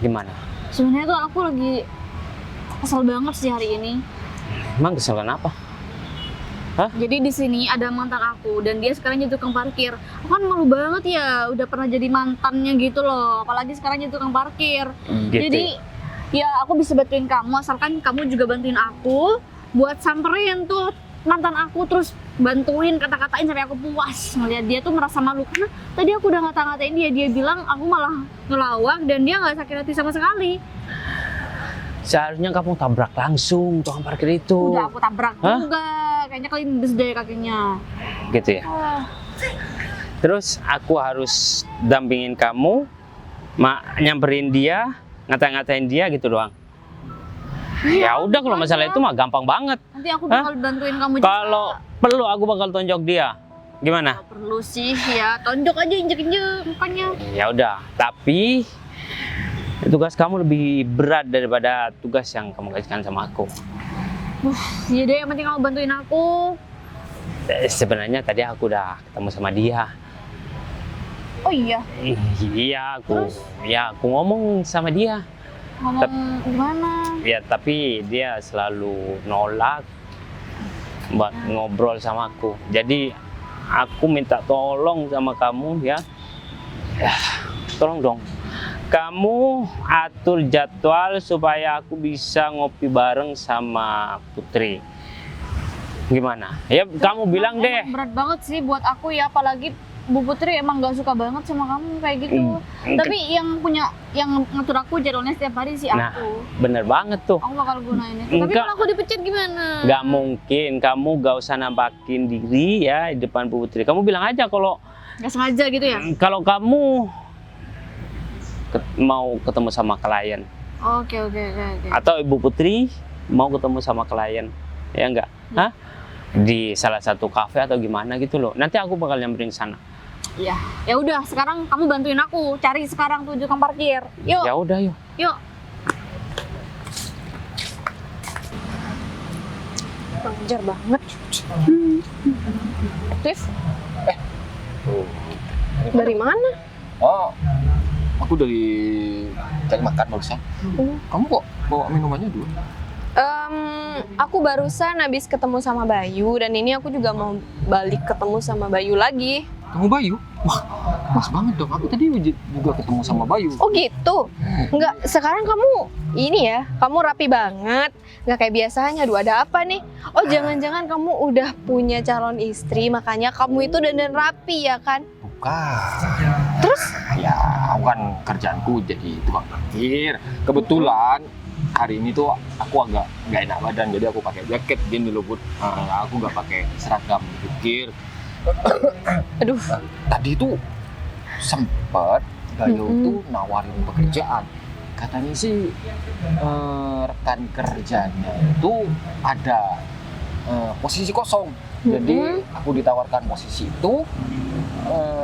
Gimana? Sebenarnya tuh aku lagi kesel banget sih hari ini. Emang kesel kenapa? Jadi di sini ada mantan aku dan dia sekarang jadi tukang parkir. Aku kan malu banget ya, udah pernah jadi mantannya gitu loh. Apalagi sekarang jadi tukang parkir. Gitu. Jadi ya aku bisa bantuin kamu asalkan kamu juga bantuin aku buat samperin tuh mantan aku, terus bantuin kata-katain sampai aku puas ngeliat dia tuh merasa malu karena tadi aku udah ngata-ngatain dia bilang aku malah ngelawak dan dia nggak sakit hati sama sekali. Seharusnya kamu tabrak langsung tukang parkir itu. Udah aku tabrak juga, kayaknya kelindes deh kakinya. Gitu ya. Terus aku harus dampingin kamu, nyamperin dia, ngata-ngatain dia gitu doang. Ya udah, kalau masalah itu mah gampang banget. Nanti aku bakal bantuin kamu juga. Kalau perlu aku bakal tonjok dia. Gimana? Nggak perlu sih ya, tonjok aja, injek-injek mukanya. Ya udah, tapi tugas kamu lebih berat daripada tugas yang kamu kasihkan sama aku. Iya deh, yang penting kamu bantuin aku. Sebenarnya tadi aku udah ketemu sama dia. Oh iya, Iya, aku ngomong sama dia. ngomong gimana? Ya, tapi dia selalu nolak buat ngobrol sama aku. Jadi aku minta tolong sama kamu ya. Tolong dong. Kamu atur jadwal supaya aku bisa ngopi bareng sama Putri. Gimana? Ya kamu bilang deh. Emang berat banget sih buat aku ya, apalagi Bu Putri emang gak suka banget sama kamu kayak gitu. Tapi yang ngatur aku jadwalnya setiap hari sih Nah, aku. bener banget tuh. Aku bakal gunain itu. Tapi Enggak. kalau aku dipecat gimana? Gak mungkin, kamu gak usah nampakin diri ya di depan Bu Putri. Kamu bilang aja kalau Gak sengaja gitu ya? kamu mau ketemu sama klien. Oke. Atau Ibu Putri mau ketemu sama klien. Ya enggak? Hah? Di salah satu kafe atau gimana gitu loh. Nanti aku bakal nyamperin sana. Iya. Ya udah, sekarang kamu bantuin aku cari sekarang tuh tukang parkir. Yuk. Ya udah, yuk. Yuk. Pengejar banget. Rif, Dari mana? Oh, aku dari cari makan barusan. Kamu kok bawa minumannya dua? Aku barusan habis ketemu sama Bayu dan ini aku juga mau balik ketemu sama Bayu lagi. Kamu Bayu? Wah, pas banget dong. Aku tadi juga ketemu sama Bayu. Oh gitu? Enggak, sekarang kamu ini ya, kamu rapi banget. Nggak kayak biasanya, aduh ada apa nih? Oh jangan-jangan kamu udah punya calon istri, makanya kamu itu dandan rapi ya kan? Bukan. Terus? Ya, aku kan kerjaanku jadi tukang parkir. Kebetulan hari ini tuh aku agak nggak enak badan, jadi aku pakai jaket gini loh, Bud. Aku nggak pakai seragam parkir. Aduh. Tadi tuh sempet Bayu tuh nawarin pekerjaan. Katanya sih rekan kerjanya itu ada posisi kosong. Jadi aku ditawarkan posisi itu,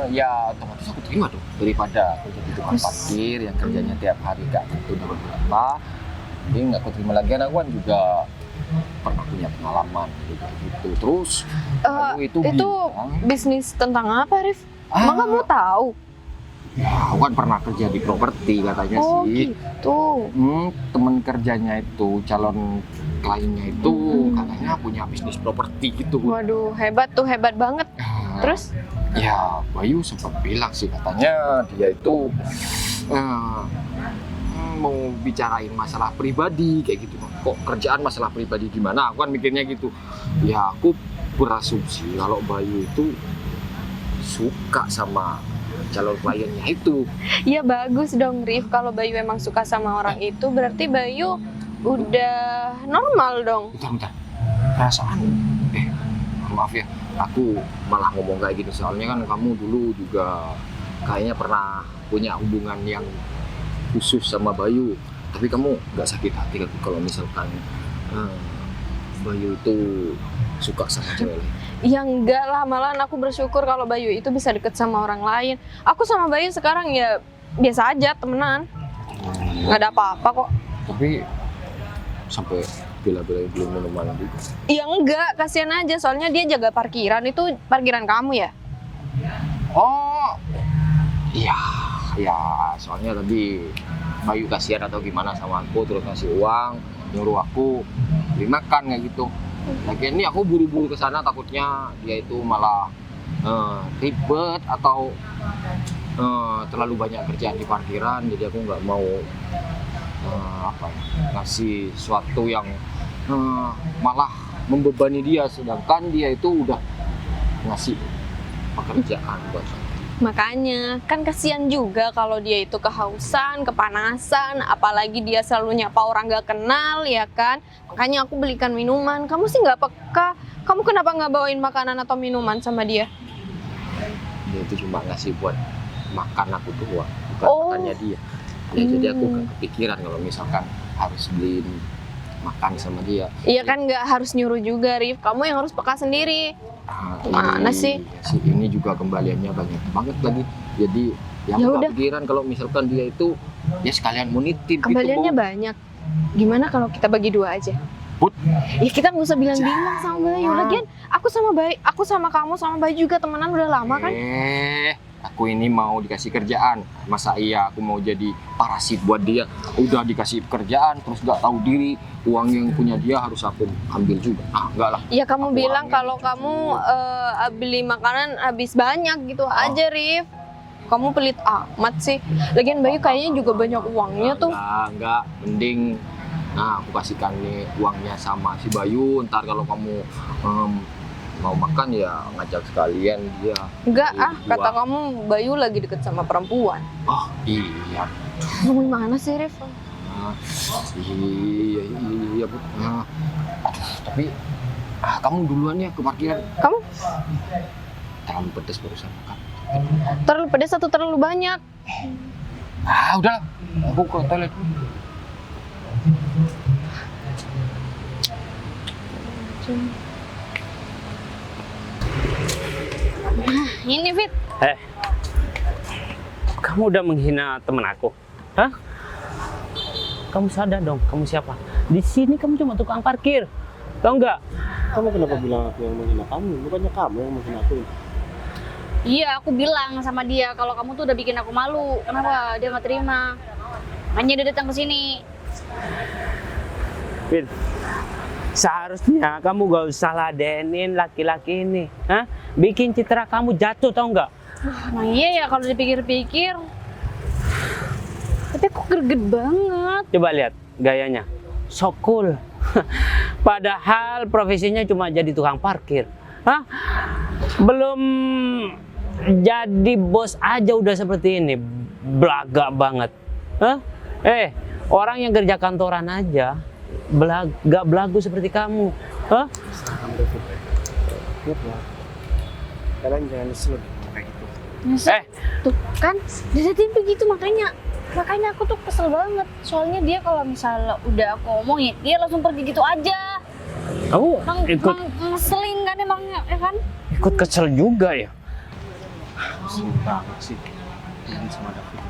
ya otomatis aku terima dong, daripada aku jadi tukang parkir yang kerjanya tiap hari gak tentu dapat berapa. Jadi nggak aku terima lagi, aku kan juga pernah punya pengalaman gitu. Terus Bayu itu bilang, bisnis tentang apa, Rif? Emang kamu tahu? ya aku kan pernah kerja di properti katanya Oh sih. gitu. Temen kerjanya itu, calon kliennya itu katanya punya bisnis properti gitu. Waduh, hebat tuh, hebat banget. Terus? Ya Bayu sempat bilang sih, katanya dia itu mau bicarain masalah pribadi kayak gitu. Kok kerjaan masalah pribadi gimana? Aku kan mikirnya gitu. Ya aku berasumsi kalau Bayu itu suka sama calon kliennya itu. Ya bagus dong, Rif. Kalau Bayu emang suka sama orang itu, berarti Bayu udah normal dong. Bentar. Perasaan, maaf ya, aku malah ngomong kayak gitu soalnya kan kamu dulu juga kayaknya pernah punya hubungan yang khusus sama Bayu. Tapi kamu nggak sakit hati kan kalau misalkan Bayu itu suka sama cewek lain? Ya enggak lah, malahan aku bersyukur kalau Bayu itu bisa deket sama orang lain. Aku sama Bayu sekarang ya biasa aja, temenan. Nggak ada apa-apa kok. Tapi sampai bela-belain beli minuman gitu. Ya enggak, kasihan aja soalnya dia jaga parkiran, itu parkiran kamu ya? Oh, iya, ya soalnya tadi Bayu kasihan atau gimana sama aku, terus ngasih uang, nyuruh aku beli makan kayak gitu. Lagian ini aku buru-buru ke sana takutnya dia itu malah ribet atau terlalu banyak kerjaan di parkiran, jadi aku nggak mau ngasih sesuatu yang malah membebani dia, sedangkan dia itu udah ngasih pekerjaan buat saya. Makanya, kan kasihan juga kalau dia itu kehausan, kepanasan, apalagi dia selalu nyapa orang gak kenal, ya kan? Makanya aku belikan minuman. Kamu sih nggak peka. Kamu kenapa nggak bawain makanan atau minuman sama dia? Dia itu cuma ngasih buat makan aku doang, bukan Oh. makannya dia. Ya, jadi aku gak kepikiran kalau misalkan harus beliin makan sama dia. Iya kan nggak harus nyuruh juga, Rif. Kamu yang harus peka sendiri. Mana sih? Ini juga kembaliannya banyak banget lagi. Jadi Ya aku udah. gak pikiran kalau misalkan dia itu ya sekalian mau nitip Kembaliannya gitu. Bu. banyak. Gimana kalau kita bagi 2 aja? Put. Ya kita nggak usah bilang-bilang sama Bayu. Lagian aku sama kamu sama Bayu juga temenan udah lama kan? Aku ini mau dikasih kerjaan. Masa iya aku mau jadi parasit buat dia? Udah dikasih kerjaan terus gak tahu diri. Uang yang punya dia harus aku ambil juga. Ah, enggak lah. Ya kamu Aku bilang orangnya kalau gitu. kamu beli makanan habis banyak gitu aja, Rif. Kamu pelit amat sih. Lagian Bayu kayaknya juga banyak uangnya tuh. Enggak. Mending aku kasihkan nih uangnya sama si Bayu. Ntar kalau kamu mau makan ya ngajak sekalian dia. Enggak Beli kata dua. kamu Bayu lagi deket sama perempuan. Oh iya. Kamu gimana sih, Rif? Iya Bu. Tapi kamu duluan ya ke parkiran. Kamu Terlalu pedes barusan makan. terlalu pedas atau terlalu banyak? Udah. Aku ke toilet dulu. Ini Fit. Kamu udah menghina temen aku? Hah? Kamu sadar dong, kamu siapa? Di sini kamu cuma tukang parkir. Tahu nggak? Kamu kenapa bilang aku yang menghina kamu? Bukannya kamu yang menghina aku. Iya, aku bilang sama dia kalau kamu tuh udah bikin aku malu. Kenapa dia nggak terima? Makanya dia datang ke sini. Fit, seharusnya kamu gak usah ladenin laki-laki ini. Hah? Bikin citra kamu jatuh, tahu nggak? Nah iya ya kalau dipikir-pikir. Tapi aku greget banget. Coba lihat gayanya, so cool. Padahal profesinya cuma jadi tukang parkir. Hah? Belum jadi bos aja udah seperti ini, belaga banget. Hah? Orang yang kerja kantoran aja gak belagu seperti kamu. Hah? Kalian jangan nyesel kayak gitu. Tuh kan, dia tadi begitu makanya aku tuh kesel banget. Soalnya dia kalau misalnya udah aku omongin, dia langsung pergi gitu aja. Kamu Emang ngeselin kan emang ya kan? ikut kesel juga ya? Sering banget sih. Jangan sama David.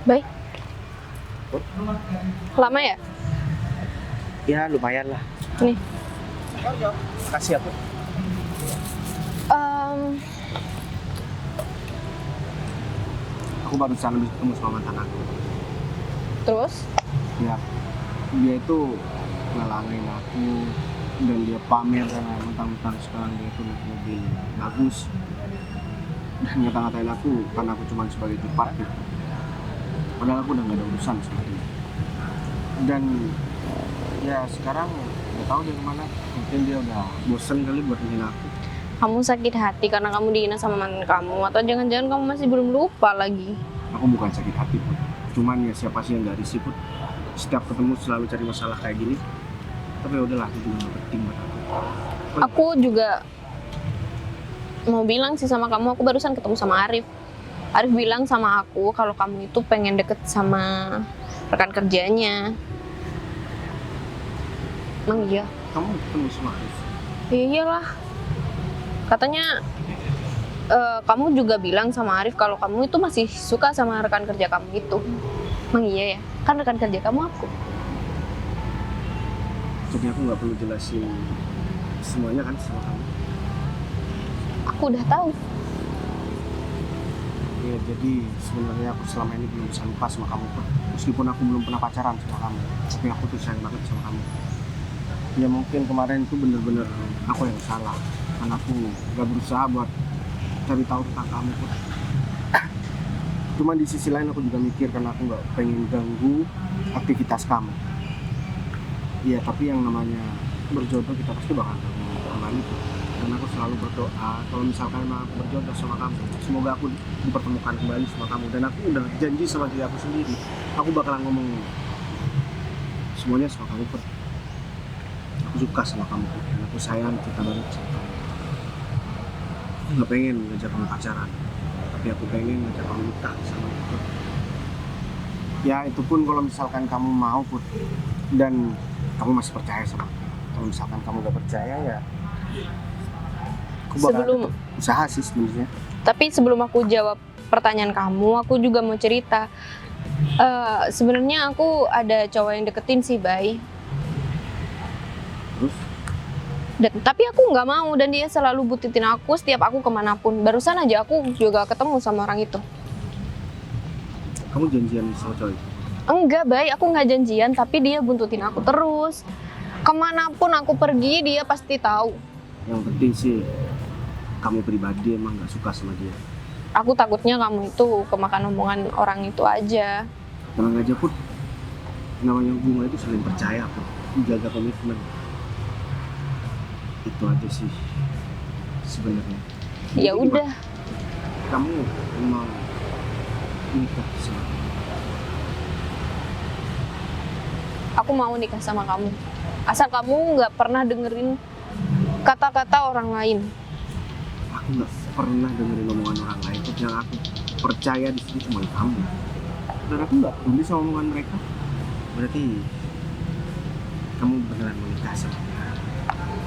Baik. Lama ya? Ya lumayan lah. Nih. Kasih aku. Aku barusan habis ketemu sama mantan aku. Terus? Ya, dia itu ngelangin aku dan dia pamer karena mentang-mentang sekarang dia itu naik mobil bagus dan ngata-ngatain aku karena aku cuma sebagai juru parkir. Padahal aku udah gak ada urusan sama dia. Dan ya sekarang nggak tahu dia kemana. Mungkin dia udah bosen kali buat menghina aku. Kamu sakit hati karena kamu dihina sama mantan kamu, atau jangan-jangan kamu masih belum lupa lagi? Aku bukan sakit hati Put. Cuman ya siapa sih yang gak risih Put. Setiap ketemu selalu cari masalah kayak gini. Tapi ya udahlah, itu juga gak penting buat aku. Aku juga mau bilang sih sama kamu, aku barusan ketemu sama Arif. Arif bilang sama aku kalau kamu itu pengen deket sama rekan kerjanya. Emang iya? Kamu ketemu sama Arif? Ya iyalah. Katanya kamu juga bilang sama Arif kalau kamu itu masih suka sama rekan kerja kamu itu. Emang iya ya? Kan rekan kerja kamu aku. Jadi aku nggak perlu jelasin semuanya kan sama kamu. Aku udah tahu. Ya jadi sebenarnya aku selama ini belum bisa lupa sama kamu Put. Meskipun aku belum pernah pacaran sama kamu, tapi aku tuh sayang banget sama kamu. Ya mungkin kemarin itu bener-bener aku yang salah, karena aku gak berusaha buat cari tahu tentang kamu Put. Cuma di sisi lain aku juga mikir karena aku nggak pengen ganggu aktivitas kamu. Iya, tapi yang namanya berjodoh kita pasti bakal ketemu kembali Put. Dan aku selalu berdoa kalau misalkan emang aku berjodoh sama kamu, semoga aku dipertemukan kembali sama kamu. Dan aku udah janji sama diri aku sendiri, aku bakalan ngomong semuanya sama kamu Put. Aku suka sama kamu Put. Dan aku sayang cinta banget sama kamu. Aku nggak pengen ngajak kamu pacaran, tapi aku pengen ngajak kamu nikah sama aku Put. Ya itu pun kalau misalkan kamu mau Put, dan kamu masih percaya sama aku. Kalau misalkan kamu gak percaya ya aku bakal Sebelum- tetap usaha sih sebenarnya. Tapi sebelum aku jawab pertanyaan kamu, aku juga mau cerita. Sebenarnya aku ada cowok yang deketin sih, Bay. Terus Tapi aku nggak mau, dan dia selalu butitin aku setiap aku kemanapun. Barusan aja aku juga ketemu sama orang itu. kamu janjian sama cowok itu? Enggak, Bay, aku nggak janjian, tapi dia buntutin aku terus. Kemanapun aku pergi, dia pasti tahu. Yang penting sih kamu pribadi emang gak suka sama dia. Aku takutnya kamu itu kemakan omongan orang itu aja. Tenang aja Put, namanya hubungan itu saling percaya Put, jaga komitmen. Itu aja sih sebenarnya. Ya Jadi udah, gimana? Kamu mau nikah sama aku? aku mau nikah sama kamu. Asal kamu nggak pernah dengerin kata-kata orang lain. Aku nggak pernah dengerin omongan orang lain Put. Yang aku percaya di sini cuma kamu. Dan aku nggak peduli sama omongan mereka. Berarti kamu beneran mau nikah sama aku?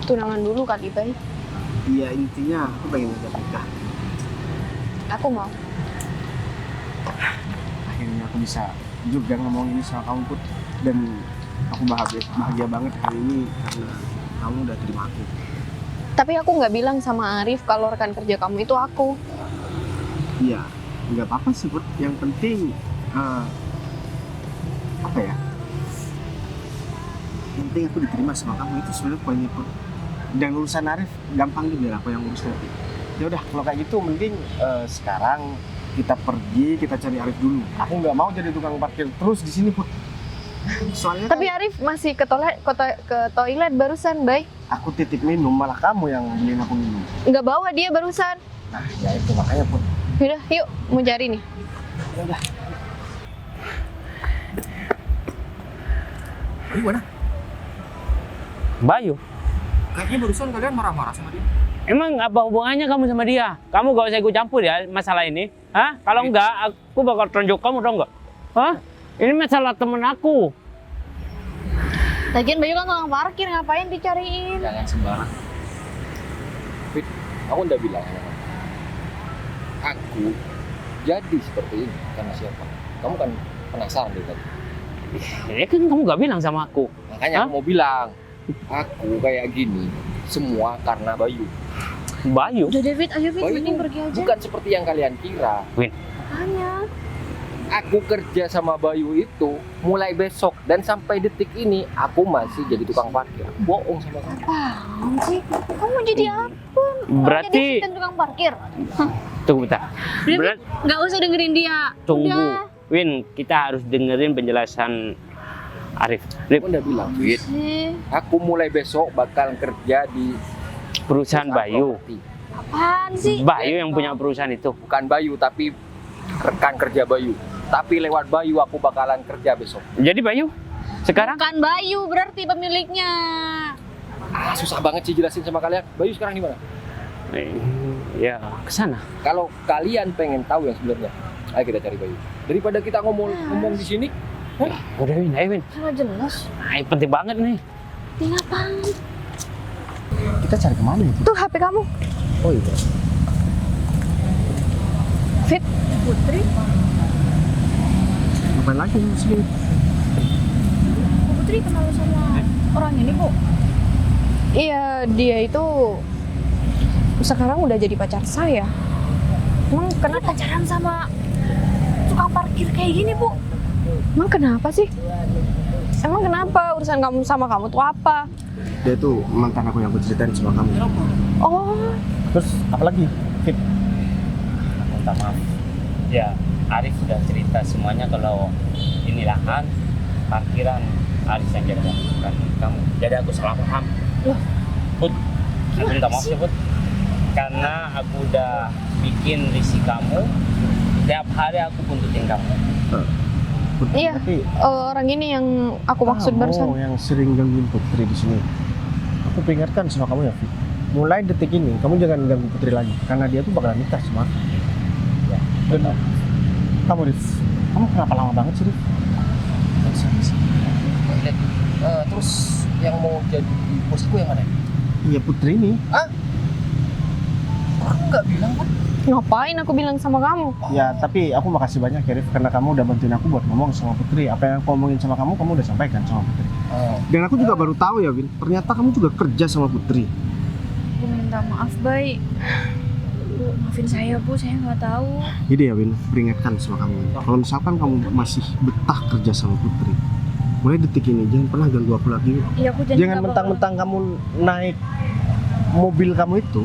Tunangan dulu kali, Bay. Iya, intinya aku pengen ngajak nikah. Aku mau. Akhirnya aku bisa juga ngomong ini sama kamu Put. Dan aku bahagia banget hari ini karena kamu udah terima aku. Tapi aku nggak bilang sama Arif kalau rekan kerja kamu itu aku. Iya, nggak apa-apa sih Put. Yang penting apa ya? Yang penting aku diterima sama kamu, itu sebenarnya poinnya Put. Dan urusan Arif gampang juga, biar aku yang urus nanti. Ya udah, kalau kayak gitu mending sekarang kita pergi, kita cari Arif dulu. Aku nggak mau jadi tukang parkir terus di sini Put. Soalnya Tapi kan Arif masih ke toilet barusan, Bay. aku titip minum, malah kamu yang beliin aku minum. Nggak bawa dia barusan. Nah, ya itu makanya Put. Yaudah, yuk, mau cari nih. Ya udah. Gimana? Bayu, Kayaknya barusan kalian marah-marah sama dia. emang apa hubungannya kamu sama dia? Kamu gak usah ikut campur ya masalah ini. Hah? Kalau enggak, aku bakal tonjok kamu, tau nggak? Hah? Ini masalah temen aku. Lagian Bayu kan tukang parkir, ngapain dicariin? Jangan sembarang. Fit, aku udah bilang sama kamu. Aku jadi seperti ini karena siapa? Kamu kan penasaran dari tadi. Ya kan kamu gak bilang sama aku. Makanya Hah? aku mau bilang, aku kayak gini semua karena Bayu. Bayu? Udah David, ayo Vin, Bayu mending tuh pergi aja. bukan seperti yang kalian kira. Makanya. Aku kerja sama Bayu itu mulai besok dan sampai detik ini aku masih jadi tukang parkir. Bohong sama kamu. Apaan sih? Kamu jadi apa? Berarti, Jadi asisten tukang parkir? tunggu bentar. David, Berat, nggak usah dengerin dia. tunggu. Udah. Win, kita harus dengerin penjelasan Arif. Rif, Aku udah bilang, Fit, Sih, aku mulai besok bakal kerja di perusahaan Bayu. properti. apaan sih? Bayu yang punya perusahaan itu. Bukan Bayu, tapi rekan kerja Bayu. Tapi lewat Bayu aku bakalan kerja besok. Jadi Bayu, sekarang Bukan Bayu berarti pemiliknya. Susah banget sih jelasin sama kalian. Bayu sekarang di mana? ya ke sana. Kalau kalian pengen tahu yang sebenarnya, ayo kita cari Bayu. Daripada kita ngomong di sini, Udah Win, ayo Win. Nggak jelas. Nah, ini penting banget nih. Ini apaan? Kita cari kemana itu? Tuh HP kamu. Oh iya. Fit, Putri? Ngapain lagi di sini? Putri kenal sama orang ini, Bu? Iya, dia itu sekarang udah jadi pacar saya. Emang Kenapa kenapa? pacaran sama tukang parkir kayak gini, Bu? Emang kenapa sih? Emang kenapa urusan kamu sama kamu tuh apa? Dia tuh mantan aku yang aku ceritain sama kamu. Oh, Terus apalagi? Fit. Aku minta maaf. Ya, Arif sudah cerita semuanya kalau ini lahan parkiran Arif yang jaga, bukan kamu. Jadi aku salah paham. Loh. Put, aku minta maaf ya, Put. Karena aku udah bikin risih kamu. Tiap hari aku buntutin kamu. iya. Tapi Orang ini yang aku maksud barusan. kamu yang sering gangguin Putri di sini. Aku peringatkan sama kamu ya, Fit. Mulai detik ini kamu jangan ganggu Putri lagi karena dia tuh bakalan nikah sama aku. Ya, Dan kamu, Rif, kamu kenapa lama banget sih, Rif? Lihat, terus yang mau jadi bosku yang mana? Iya, Putri ini. Aku nggak bilang kan? Ngapain aku bilang sama kamu? Ya, tapi aku makasih banyak ya, Rif, karena kamu udah bantuin aku buat ngomong sama Putri. Apa yang aku omongin sama kamu udah sampaikan sama Putri. Dan aku juga baru tahu ya, Win, ternyata kamu juga kerja sama Putri. Bu minta maaf, Bay. Bu, maafin saya, Bu. Saya nggak tahu. Jadi ya, Win, peringatkan sama kamu. Kalau misalkan kamu masih betah kerja sama Putri, mulai detik ini jangan pernah ganggu aku lagi. Win. Iya, aku janji Jangan nggak mentang-mentang kamu naik mobil kamu itu,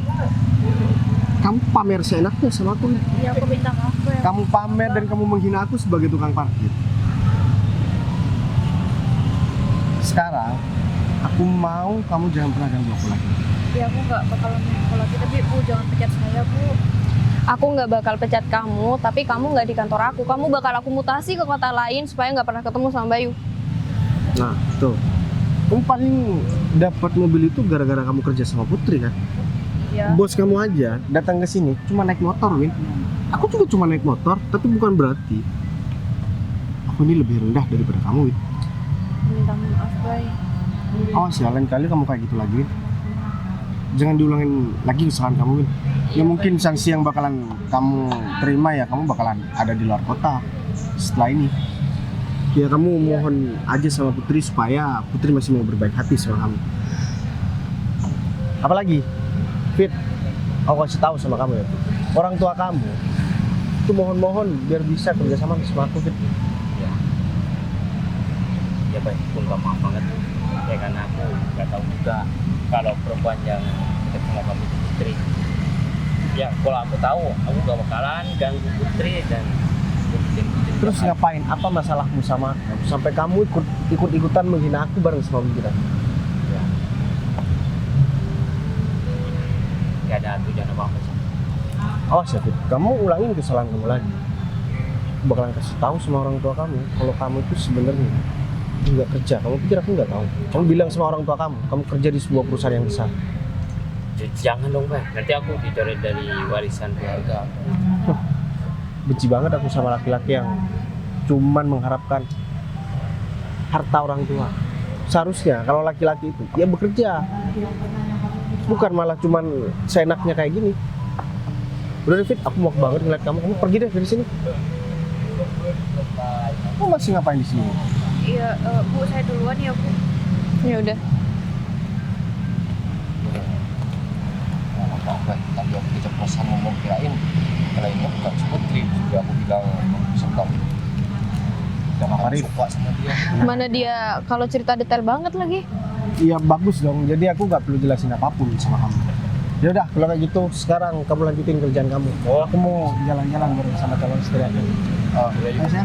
kamu pamer seenaknya sama aku. Win. bakal- Iya, aku minta maaf, Bu. Ya. Kamu pamer dan kamu menghina aku sebagai tukang parkir. Sekarang, aku mau kamu jangan pernah ganggu aku lagi. Iya, aku nggak bakalan menunggu lagi. Tapi, Bu, jangan pecat saya, Bu. Aku nggak bakal pecat kamu, tapi kamu nggak di kantor aku. Kamu bakal aku mutasi ke kota lain supaya nggak pernah ketemu sama Bayu. Nah, tuh. Kamu paling dapat mobil itu gara-gara kamu kerja sama Putri kan? Iya. Bos kamu aja datang ke sini cuma naik motor, Win. Aku juga cuma naik motor, tapi bukan berarti aku ini lebih rendah daripada kamu, Win. Minta maaf, Bay. Awas ya, lain kali kamu kayak gitu lagi, Win. Jangan diulangin lagi kesalahan kamu, Win. Ya mungkin sanksi yang bakalan kamu terima ya, kamu bakalan ada di luar kota setelah ini. Ya kamu mohon aja sama Putri supaya Putri masih mau berbaik hati sama kamu. Apalagi, Fit, aku kasih tahu sama kamu ya, Fit. Orang tua kamu itu mohon-mohon biar bisa kerjasama sama aku, Fit. Ya baik, aku minta maaf banget. Ya karena aku nggak tahu juga kalau perempuan yang dekat sama kamu itu Putri. Ya kalau aku tahu, aku gak bakalan ganggu Putri dan buntutin Putri. Terus ngapain? Apa masalahmu sama aku? Sampai kamu ikut-ikutan menghina aku bareng sama kita. Ya. Gak ada tujuan apa-apa sih. Awas ya, Fit. Kamu ulangin kesalahan kamu lagi. Aku bakalan kasih tahu sama orang tua kamu kalau kamu itu sebenarnya nggak kerja. Kamu pikir aku nggak tahu? Kamu bilang sama orang tua kamu kerja di sebuah perusahaan yang besar. Jangan dong, Pak. Nanti aku dicoret dari warisan keluarga. Benci banget aku sama laki-laki yang cuman mengharapkan harta orang tua. Seharusnya kalau laki-laki itu ya bekerja, bukan malah cuman seenaknya kayak gini. Udah, Fit, aku mau banget ngeliat kamu. Kamu pergi deh dari sini. Kamu masih ngapain di sini? Iya, Bu, saya duluan ya, Bu. Ya udah. Apa tadi aku keceplosan ngomong kirain lainnya bukan si Putri, jadi aku bilang sekali dan aku Arif. suka sama dia. Mana dia kalau cerita detail banget lagi. Iya bagus dong. Jadi aku nggak perlu jelasin apapun sama kamu. Ya udah, kalau kayak gitu sekarang kamu lanjutin kerjaan kamu. Aku mau jalan-jalan bareng sama calon istri aku. Oh, iya juga. Mas ya.